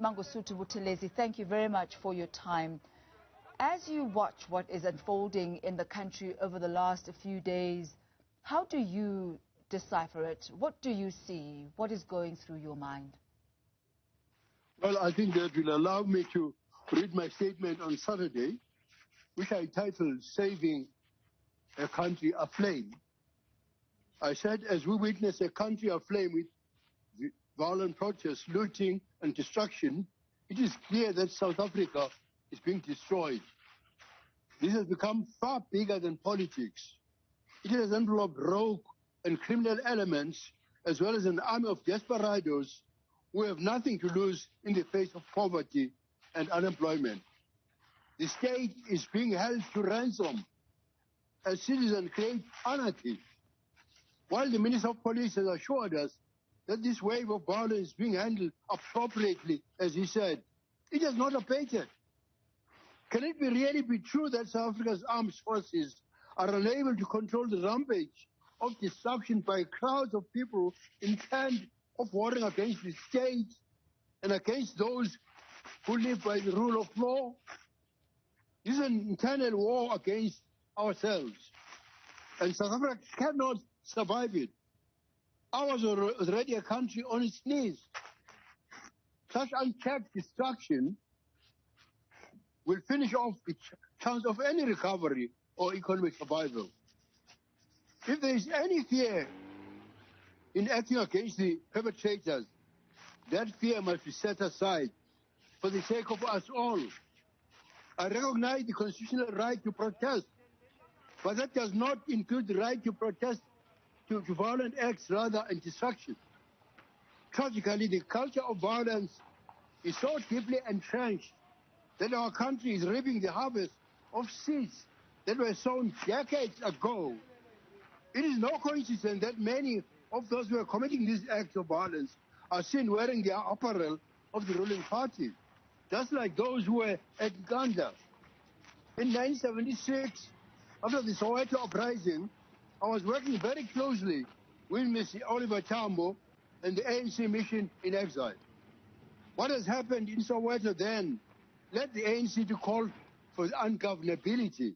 Mangosuthu Buthelezi, thank you very much for your time. As you watch what is unfolding in the country over the last few days, how do you decipher it? What do you see? What is going through your mind? Well, I think that will allow me to read my statement on Saturday, which I titled Saving a Country Aflame. I said, as we witness a country aflame with violent protests, looting and destruction, it is clear that South Africa is being destroyed. This has become far bigger than politics. It has enveloped rogue and criminal elements, as well as an army of desperados who have nothing to lose in the face of poverty and unemployment. The state is being held to ransom as citizens create anarchy. While the Minister of Police has assured us that this wave of violence is being handled appropriately, as he said, it has not abated. Can it really be true that South Africa's armed forces are unable to control the rampage of destruction by crowds of people intent of warring against the state and against those who live by the rule of law? This is an internal war against ourselves, and South Africa cannot survive it. Ours is already a country on its knees. Such unchecked destruction will finish off the chance of any recovery or economic survival. If there is any fear in acting against the perpetrators, that fear must be set aside for the sake of us all. I recognize the constitutional right to protest, but that does not include the right to protest to violent acts rather and destruction. Tragically, the culture of violence is so deeply entrenched that our country is reaping the harvest of seeds that were sown decades ago. It is no coincidence that many of those who are committing these acts of violence are seen wearing the apparel of the ruling party, just like those who were at Uganda. In 1976, after the Soweto uprising, I was working very closely with Mr. Oliver Tambo and the ANC mission in exile. What has happened in Soweto then led the ANC to call for ungovernability.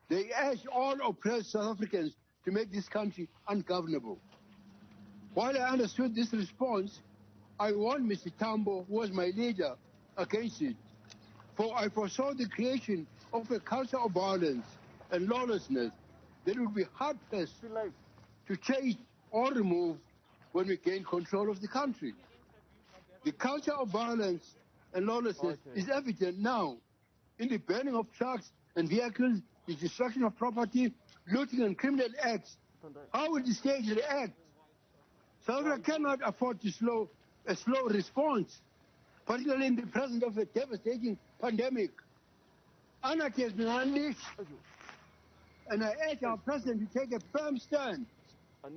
They asked all oppressed South Africans to make this country ungovernable. While I understood this response, I warned Mr. Tambo, who was my leader, against it. For I foresaw the creation of a culture of violence and lawlessness that would be hard-pressed to change or remove when we gain control of the country. The culture of violence and lawlessness is evident now in the burning of trucks and vehicles, the destruction of property, looting and criminal acts. How will the state react? South Africa cannot afford a slow response, particularly in the presence of a devastating pandemic. Anarchy has been unleashed, and I urge our president to take a firm stand.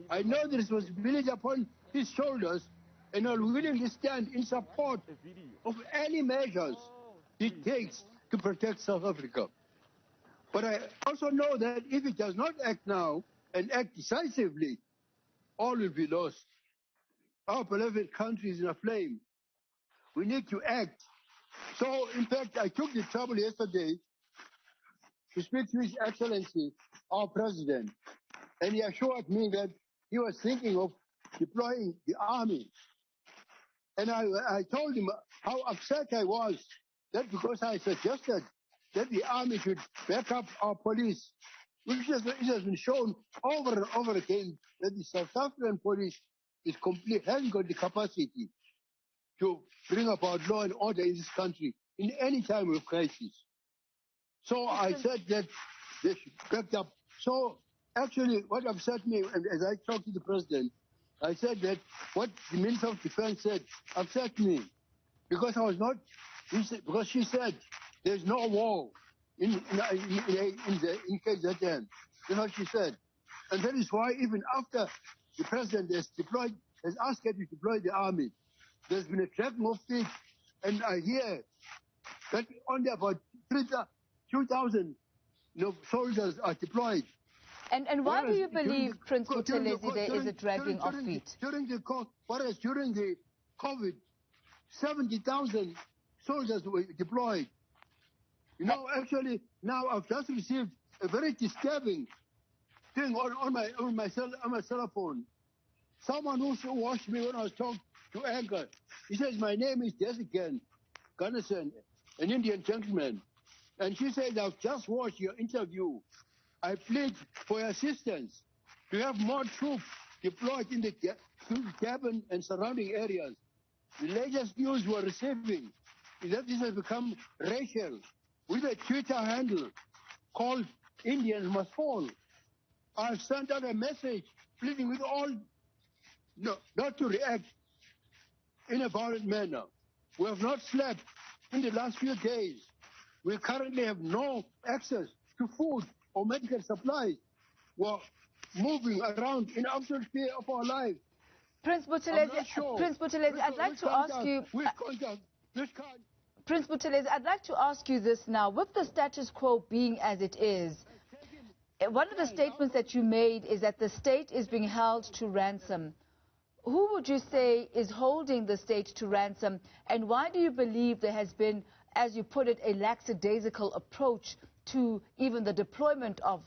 I know the responsibility upon his shoulders, and I will willingly stand in support of any measures he takes to protect South Africa. But I also know that if it does not act now and act decisively, all will be lost. Our beloved country is in a flame. We need to act. So, in fact, I took the trouble yesterday to speak to His Excellency, our President, and he assured me that he was thinking of deploying the army. And I told him how upset I was, that because I suggested that the army should back up our police, which it has been shown over and over again that the South African police hasn't got the capacity to bring about law and order in this country in any time of crisis. So I said that they should back up. So actually what upset me, and as I talked to the president, I said that what the Minister of Defense said upset me because because she said there's no war in KZN. That's what she said. And that is why even after the president has asked her to deploy the army, there's been a dragging of feet, and I hear that only about 2,000 soldiers are deployed. And why do you believe, Prince Buthelezi, there is a dragging of feet? Whereas during the COVID, 70,000 soldiers were deployed. You know, actually, now I've just received a very disturbing thing on my cell phone. Someone who watched me when I was talking to Anchor, he says, my name is Jessica Gunnison, an Indian gentleman. And she said, I've just watched your interview. I plead for your assistance to have more troops deployed in the cabin and surrounding areas. The latest news we're receiving is that this has become racial, with a Twitter handle called Indians Must Fall. I've sent out a message pleading with all not to react in a violent manner. We have not slept in the last few days. We currently have no access to food or medical supplies. We're moving around in absolute fear of our lives. Prince Buthelezi, Sure. Prince Buthelezi, I'd like to ask you... Prince Buthelezi, I'd like to ask you this now. With the status quo being as it is, one of the statements that you made is that the state is being held to ransom. Who would you say is holding the state to ransom, and why do you believe there has been, as you put it, a lackadaisical approach to even the deployment of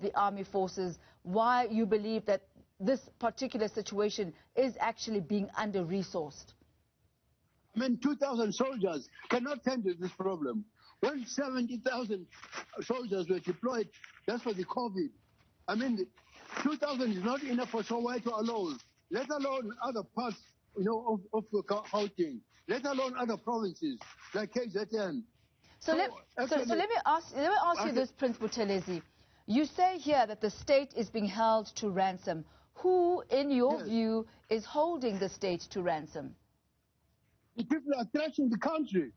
the army forces? Why you believe that this particular situation is actually being under-resourced? I mean, 2,000 soldiers cannot handle this problem. When 70,000 soldiers were deployed, that's for the COVID. I mean, 2,000 is not enough for Soweto alone, let alone other parts, you know, of Gauteng, let alone other provinces like KZN. So let me ask you this, Prince Buthelezi. You say here that the state is being held to ransom. Who, in your view, is holding the state to ransom? The people are trashing the country.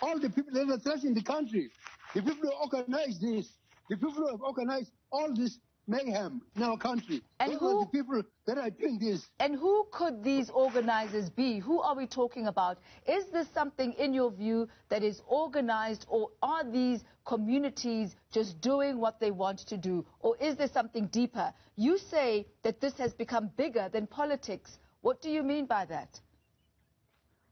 All the people that are trashing the country. The people who organize this. The people who have organized all this mayhem in our country. And Those are the people that are doing this. And who could these organizers be? Who are we talking about? Is this something, in your view, that is organized, or are these communities just doing what they want to do? Or is there something deeper? You say that this has become bigger than politics. What do you mean by that?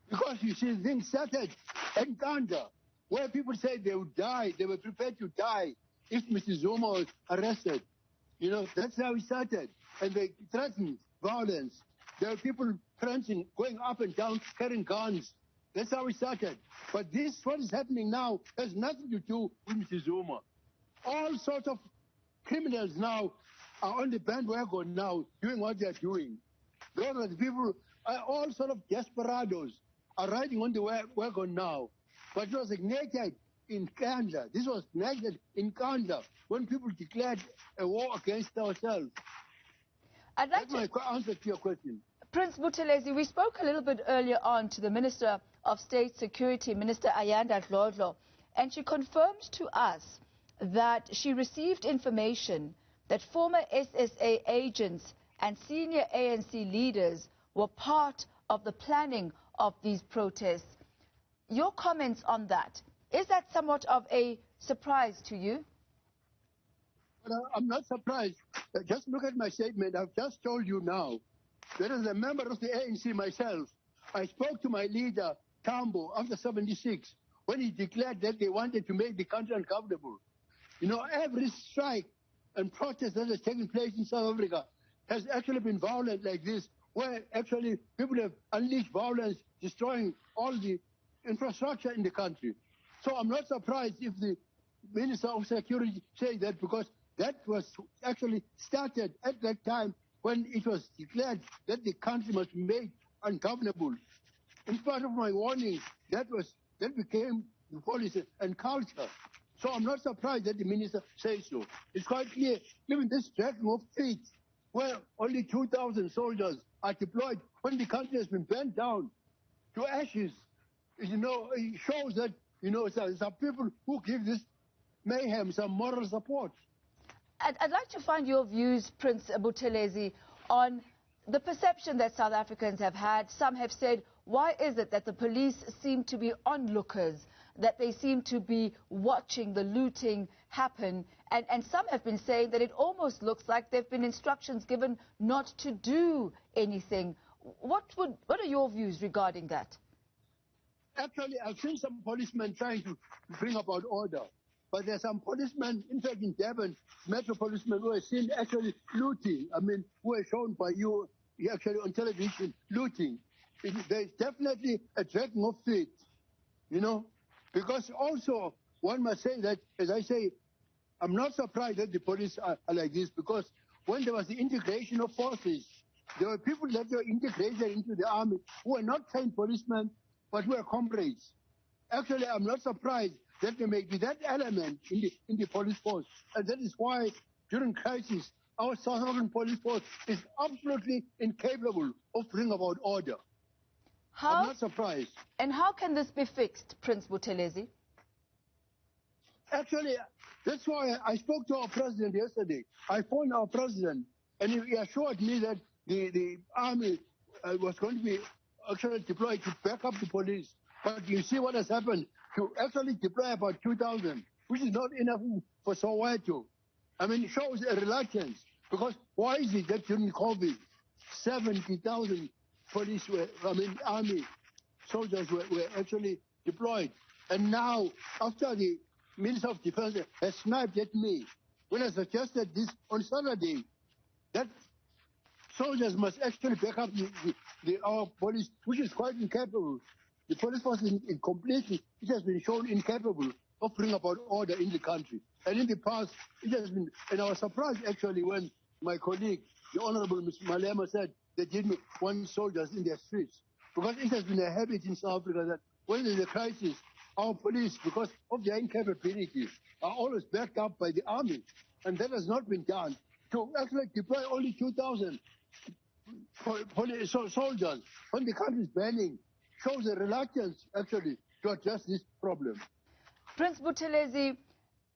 Because you see, things started in Uganda, where people said they would die. They were prepared to die if Mr. Zuma was arrested. You know, that's how it started. And they threatened violence. There were people trenching, going up and down, carrying guns. That's how it started. But this, what is happening now, has nothing to do with Mr. Zuma. All sorts of criminals now are on the bandwagon now, doing what they're doing. Those are the people, all sort of desperados are riding on the wagon now. But it was ignited in Canada. This was ignited in Canada when people declared a war against ourselves. That's my answer to your question. Prince Buthelezi, we spoke a little bit earlier on to the Minister of State Security, Minister Ayanda Dlodlo, and she confirmed to us that she received information that former SSA agents and senior ANC leaders were part of the planning of these protests. Your comments on that, is that somewhat of a surprise to you? Well, I'm not surprised. Just look at my statement. I've just told you now that as a member of the ANC myself, I spoke to my leader, Tambo, after 76, when he declared that they wanted to make the country uncomfortable. You know, every strike and protest that has taken place in South Africa has actually been violent like this, where actually people have unleashed violence, destroying all the infrastructure in the country. So I'm not surprised if the Minister of Security says that, because that was actually started at that time when it was declared that the country must be made ungovernable. In spite of my warning, that became the policy and culture. So I'm not surprised that the minister says so. It's quite clear, even this dragging of feet, where only 2,000 soldiers are deployed when the country has been burnt down to ashes, you know, it shows that, you know, some people who give this mayhem some moral support. I'd like to find your views, Prince Buthelezi, on the perception that South Africans have had. Some have said, why is it that the police seem to be onlookers, that they seem to be watching the looting happen? And some have been saying that it almost looks like there have been instructions given not to do anything. What are your views regarding that? Actually, I've seen some policemen trying to bring about order. But there's some policemen, in fact, in Devon, metro policemen who are seen actually looting. I mean, who are shown by you actually on television looting. There's definitely a dragging of feet, you know. Because also, one must say that, as I say, I'm not surprised that the police are like this, because when there was the integration of forces, there were people that were integrated into the army who were not trained policemen, but were comrades. Actually, I'm not surprised that there may be that element in the police force. And that is why, during crisis, our South African police force is absolutely incapable of bringing about order. I'm not surprised. And how can this be fixed, Prince Buthelezi? Actually, that's why I spoke to our president yesterday. I phoned our president, and he assured me that the army was going to be actually deployed to back up the police. But you see what has happened, to actually deploy about 2,000, which is not enough for Soweto. I mean, it shows a reluctance. Because why is it that during COVID, 70,000 police army soldiers were actually deployed? And now, after the Minister of Defense has sniped at me when I suggested this on Saturday, that soldiers must actually back up our police, which is quite incapable. The police force is completely, it has been shown incapable of bringing about order in the country. And in the past, it has been, and I was surprised actually when my colleague, the Honorable Mr. Malema, said they didn't want soldiers in their streets. Because it has been a habit in South Africa that when there's a crisis, our police, because of their incapability, are always backed up by the army. And that has not been done. To actually deploy only 2,000 soldiers when the country is burning shows a reluctance, actually, to address this problem. Prince Buthelezi,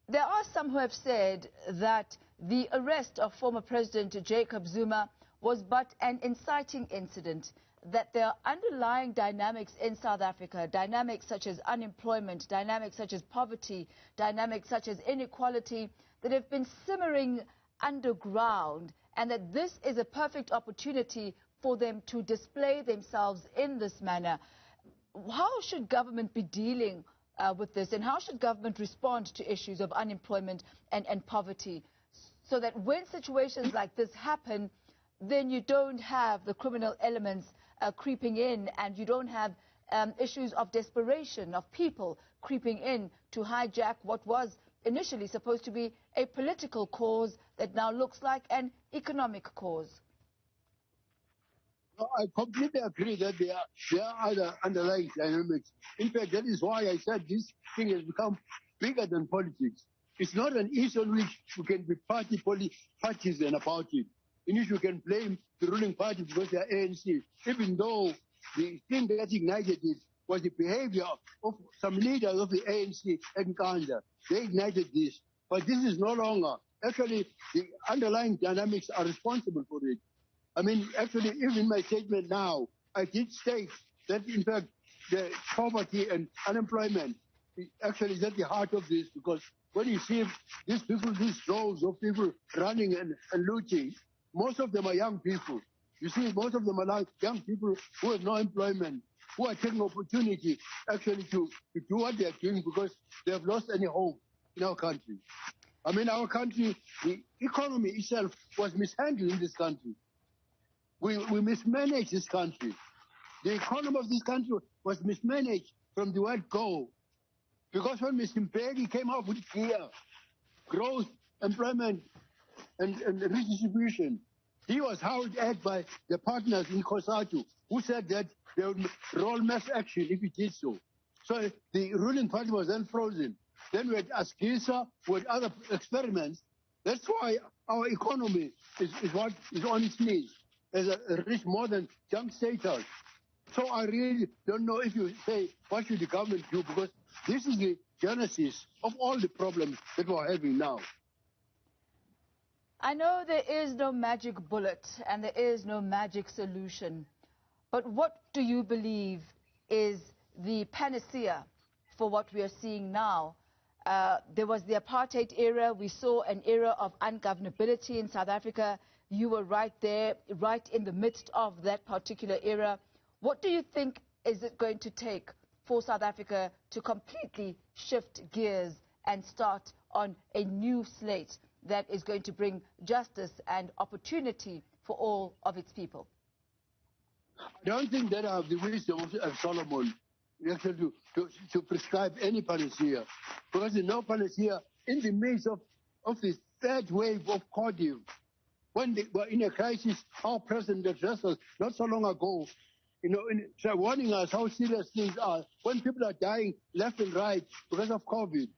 there are some who have said that the arrest of former President Jacob Zuma was but an inciting incident, that there are underlying dynamics in South Africa, dynamics such as unemployment, dynamics such as poverty, dynamics such as inequality, that have been simmering underground, and that this is a perfect opportunity for them to display themselves in this manner. How should government be dealing with this, and how should government respond to issues of unemployment and poverty, so that when situations like this happen, then you don't have the criminal elements creeping in, and you don't have issues of desperation of people creeping in to hijack what was initially supposed to be a political cause that now looks like an economic cause? No, I completely agree that there are other underlying dynamics. In fact, that is why I said this thing has become bigger than politics. It's not an issue on which you can be partisan about it, in which you can blame the ruling party because they are ANC, even though the thing that ignited it was the behavior of some leaders of the ANC and Kanda. They ignited this. But this is no longer. Actually, the underlying dynamics are responsible for it. I mean, actually, even in my statement now, I did state that, in fact, the poverty and unemployment actually is at the heart of this, because when you see these people, these droves of people running and looting, most of them are young people. You see, most of them are like young people who have no employment, who are taking opportunity actually to do what they are doing because they have lost any hope in our country. I mean, our country, the economy itself was mishandled in this country. We mismanaged this country. The economy of this country was mismanaged from the word go. Because when Mr. Mbeki came up with clear growth, employment, and redistribution, he was howled at by the partners in COSATU, who said that they would roll mass action if he did so. So the ruling party was then frozen. Then we had Asgisa with other experiments. That's why our economy is what is on its knees, as reached more than junk status. So I really don't know if you say, what should the government do? Because this is the genesis of all the problems that we're having now. I know there is no magic bullet and there is no magic solution, but what do you believe is the panacea for what we are seeing now? There was the apartheid era. We saw an era of ungovernability in South Africa. You were right there, right in the midst of that particular era. What do you think is it going to take for South Africa to completely shift gears and start on a new slate that is going to bring justice and opportunity for all of its people? I don't think that I have the wisdom of Solomon actually to prescribe any panacea, because there's no panacea in the midst of this third wave of COVID. When they were in a crisis, our president addressed us not so long ago, warning us how serious things are, when people are dying left and right because of COVID.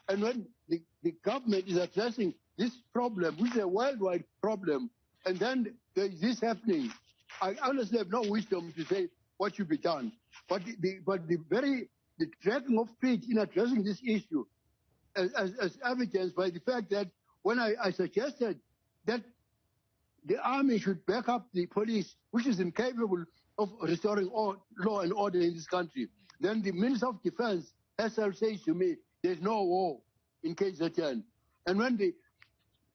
And when the government is addressing this problem, which is a worldwide problem, and then there is this happening, I honestly have no wisdom to say what should be done. But the dragging of feet in addressing this issue, as evidenced by the fact that when I suggested that the army should back up the police, which is incapable of restoring law and order in this country, then the Minister of Defense herself says to me, there's no war in KZN. And when the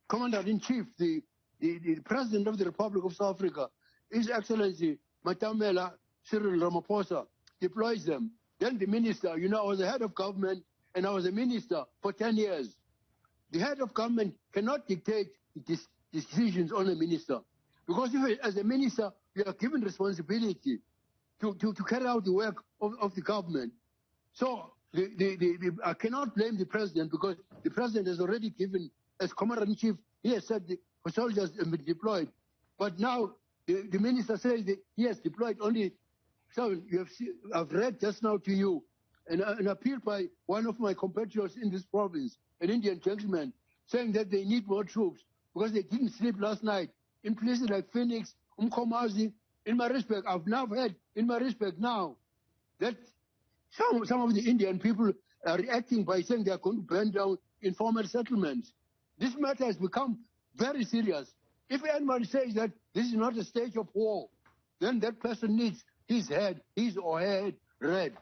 Commander-in-Chief, the President of the Republic of South Africa, His Excellency Matamela Cyril Ramaphosa, deploys them, then the minister, I was the head of government and I was a minister for 10 years. The head of government cannot dictate decisions on a minister, because if, as a minister, you are given responsibility to carry out the work of the government. So I cannot blame the president, because the president has already given, as commander-in-chief, he has said the soldiers have been deployed. But now the minister says that he has deployed only 7. I've read just now to you an appeal by one of my compatriots in this province, an Indian gentleman, saying that they need more troops because they didn't sleep last night in places like Phoenix, Umkomazi. In my respect, I've now heard, in my respect now, that some of the Indian people are reacting by saying they are going to burn down informal settlements. This matter has become very serious. If anyone says that this is not a stage of war, then that person needs his or her head read.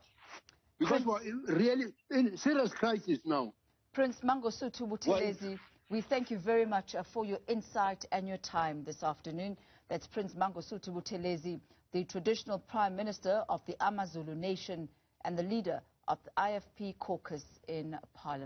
Because we're really in serious crisis now. Prince Mangosuthu Buthelezi, we thank you very much for your insight and your time this afternoon. That's Prince Mangosuthu Buthelezi, the traditional Prime Minister of the AmaZulu Nation and the leader of the IFP caucus in Parliament.